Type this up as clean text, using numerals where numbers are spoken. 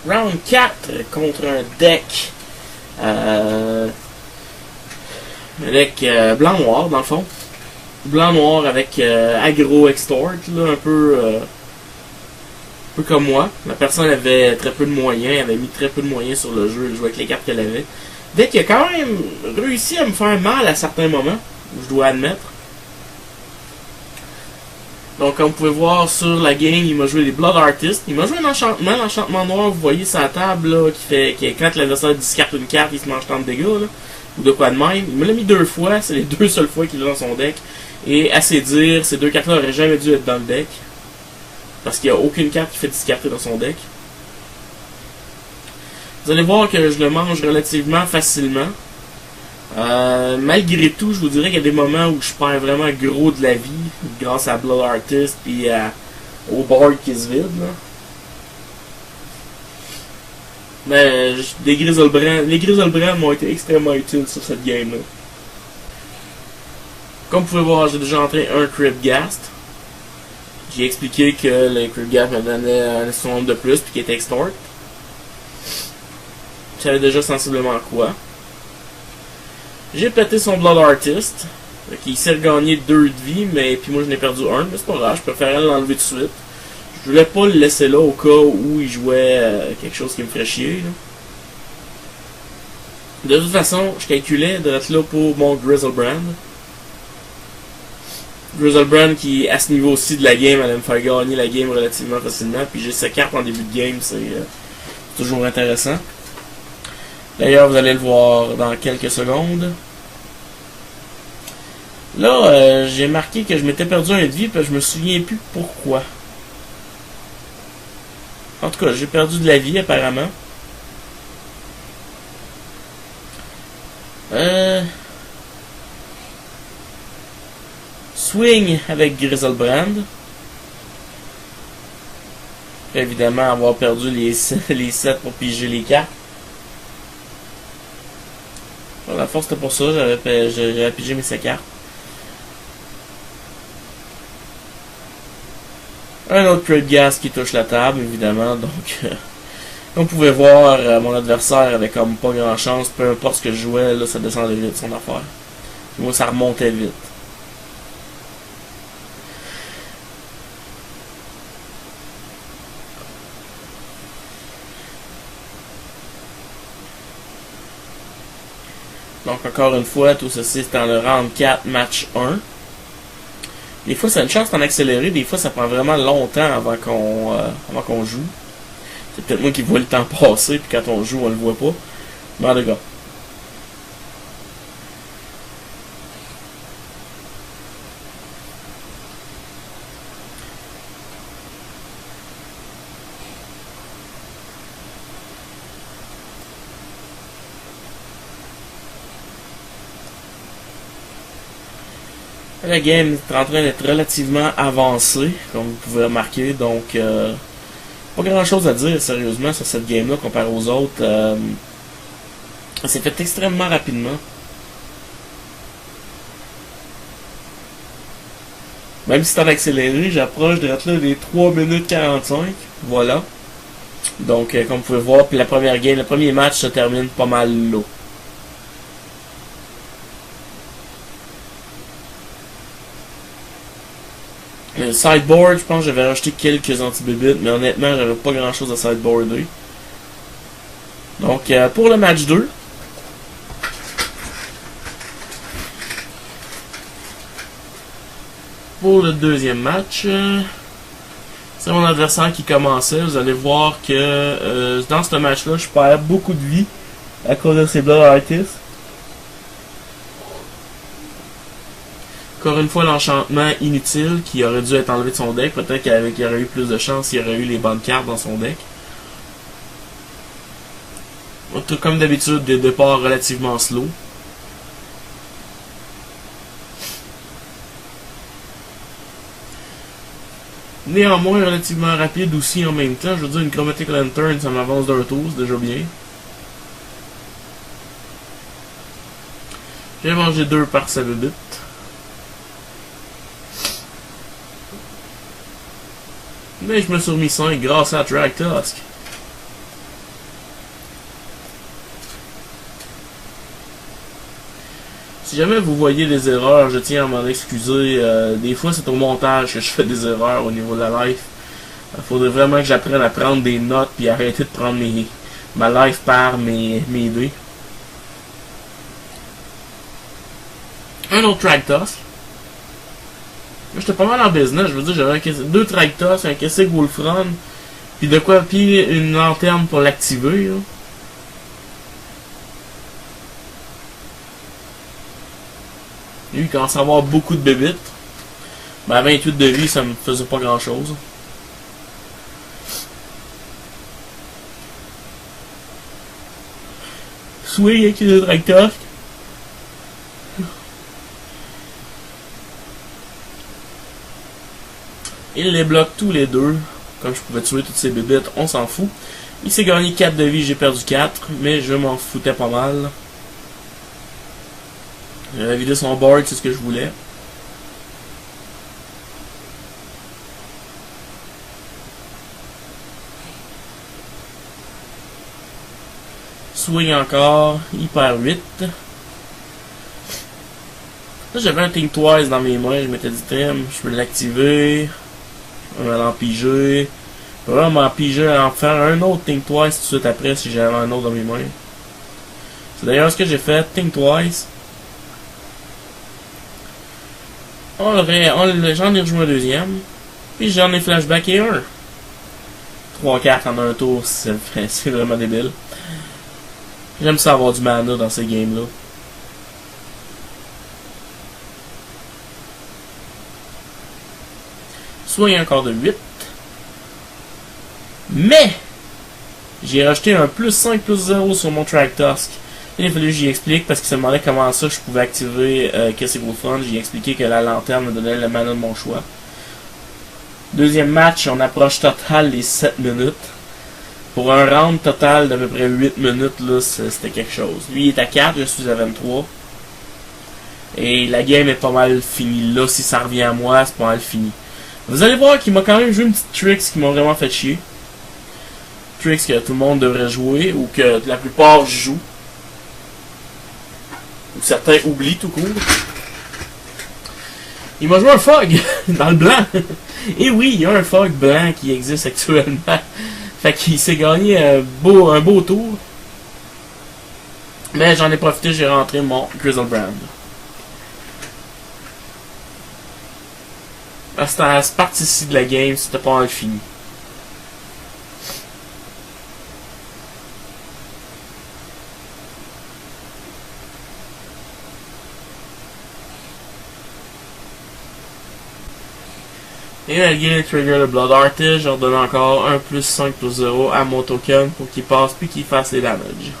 Round 4 contre un deck. Un deck blanc-noir dans le fond. Blanc-noir avec aggro extort, là, un peu comme moi. La personne avait très peu de moyens, avait mis très peu de moyens sur le jeu, elle jouait avec les cartes qu'elle avait. Deck qui a quand même réussi à me faire mal à certains moments, je dois admettre. Donc, comme vous pouvez voir sur la game, il m'a joué les Blood Artists. Il m'a joué un enchantement, l'enchantement noir, vous voyez sa table, là, qui quand l'adversaire discarte une carte, il se mange tant de dégâts, là, ou de quoi de même. Il me l'a mis 2 fois, c'est les 2 seules fois qu'il l'a dans son deck. Et assez dire, ces 2 cartes-là n'auraient jamais dû être dans le deck. Parce qu'il n'y a aucune carte qui fait discarter dans son deck. Vous allez voir que je le mange relativement facilement. Malgré tout, je vous dirais qu'il y a des moments où je perds vraiment gros de la vie grâce à Blood Artist et au board qui se vide. Là. Mais les Griselbrand m'ont été extrêmement utiles sur cette game-là. Comme vous pouvez voir, j'ai déjà entré un Cryptghast. J'ai expliqué que le Cryptghast me donnait un nombre de plus puis qu'il était extort. Je savais déjà sensiblement quoi. J'ai pété son Blood Artist, qui s'est regagné 2 de vie, mais puis moi je n'ai perdu 1, mais c'est pas grave, je préférais l'enlever tout de suite. Je voulais pas le laisser là au cas où il jouait quelque chose qui me ferait chier. Là. De toute façon, je calculais d'être là pour mon Griselbrand. Griselbrand qui, à ce niveau-ci de la game, allait me faire gagner la game relativement facilement, puis j'ai cette carte en début de game, c'est toujours intéressant. D'ailleurs, vous allez le voir dans quelques secondes. Là, j'ai marqué que je m'étais perdu un de vie, puis je me souviens plus pourquoi. En tout cas, j'ai perdu de la vie, apparemment. Swing avec Griselbrand. Évidemment, avoir perdu les 7 pour piger les cartes. La force c'était pour ça, j'avais pigé mes 7 cartes. Un autre Cryptghast qui touche la table, évidemment, donc comme vous pouvez voir, mon adversaire avait comme pas grand chance, peu importe ce que je jouais, là, ça descendait vite son affaire. Et moi ça remontait vite. Donc encore une fois, tout ceci c'est dans le round 4, match 1. Des fois, c'est une chance d'en accélérer. Des fois, ça prend vraiment longtemps avant qu'on joue. C'est peut-être moi qui vois le temps passer, puis quand on joue, on le voit pas. Mais en tout cas. La game est en train d'être relativement avancée, comme vous pouvez remarquer, donc pas grand chose à dire sérieusement sur cette game-là comparé aux autres. Ça s'est fait extrêmement rapidement. Même si c'est en accéléré, j'approche de là des 3 minutes 45. Voilà. Donc comme vous pouvez voir, puis la première game, le premier match se termine pas mal là. Le sideboard, je pense que j'avais rajouté quelques anti-bébites, mais honnêtement, j'avais pas grand chose à sideboarder. Donc, pour le match 2, pour le deuxième match, c'est mon adversaire qui commençait. Vous allez voir que dans ce match-là, je perds beaucoup de vie à cause de ces Blood Artists. Encore une fois, l'enchantement inutile qui aurait dû être enlevé de son deck. Peut-être qu'il aurait eu plus de chance s'il aurait eu les bonnes cartes dans son deck. Tout comme d'habitude, des départs relativement slow. Néanmoins, relativement rapide aussi en même temps. Je veux dire, une Chromatic Lantern, ça m'avance d'un tour, c'est déjà bien. J'ai mangé 2 par sa bébite. Mais je me suis remis 5 grâce à Thragtusk. Si jamais vous voyez des erreurs, je tiens à m'en excuser. Des fois, c'est au montage que je fais des erreurs au niveau de la live. Il faudrait vraiment que j'apprenne à prendre des notes puis arrêter de prendre ma live par mes idées. Un autre track toss. J'étais pas mal en business. Je veux dire, j'avais deux track toss, un Kessig Wolfram, puis de quoi, puis une lanterne pour l'activer. Là. Lui, il commence à avoir beaucoup de bébites. Ben, à 28 de vie, ça me faisait pas grand chose. Swing avec les tracteurs. Il les bloque tous les deux. Comme je pouvais tuer toutes ces bébites, on s'en fout. Il s'est gagné 4 de vie, j'ai perdu 4. Mais je m'en foutais pas mal. J'avais vidé son board, c'est ce que je voulais. Swing encore, il perd 8. Là j'avais un Think Twice dans mes mains, je m'étais dit je peux l'activer. On va l'empiger. Je peux vraiment m'empiger en faire un autre Think Twice tout de suite après si j'avais un autre dans mes mains. C'est d'ailleurs ce que j'ai fait, Think Twice. J'en ai rejoint un deuxième. Puis j'en ai flashback et un. 3 cartes en un tour, c'est vraiment débile. J'aime ça avoir du mana dans ces games-là. Soit encore de 8. Mais j'ai rajouté un plus 5 plus 0 sur mon track task. Il a fallu que j'y explique parce qu'il se demandait comment ça je pouvais activer Kessig Wolfram. J'ai expliqué que la lanterne me donnait le mana de mon choix. Deuxième match, on approche total les 7 minutes. Pour un round total d'à peu près 8 minutes, là, c'était quelque chose. Lui il est à 4, je suis à 23. Et la game est pas mal finie. Là, si ça revient à moi, c'est pas mal fini. Vous allez voir qu'il m'a quand même joué une petite tricks qui m'a vraiment fait chier. Tricks que tout le monde devrait jouer, ou que la plupart jouent. Ou certains oublient tout court. Il m'a joué un fog dans le blanc. Et oui, il y a un fog blanc qui existe actuellement. Fait qu'il s'est gagné un beau tour. Mais j'en ai profité, j'ai rentré mon Griselbrand. À cette partie-ci de la game, c'était pas mal fini. Et malgré le trigger de Blood Artist, je redonne encore un plus 5 plus 0 à mon token pour qu'il passe puis qu'il fasse les damages.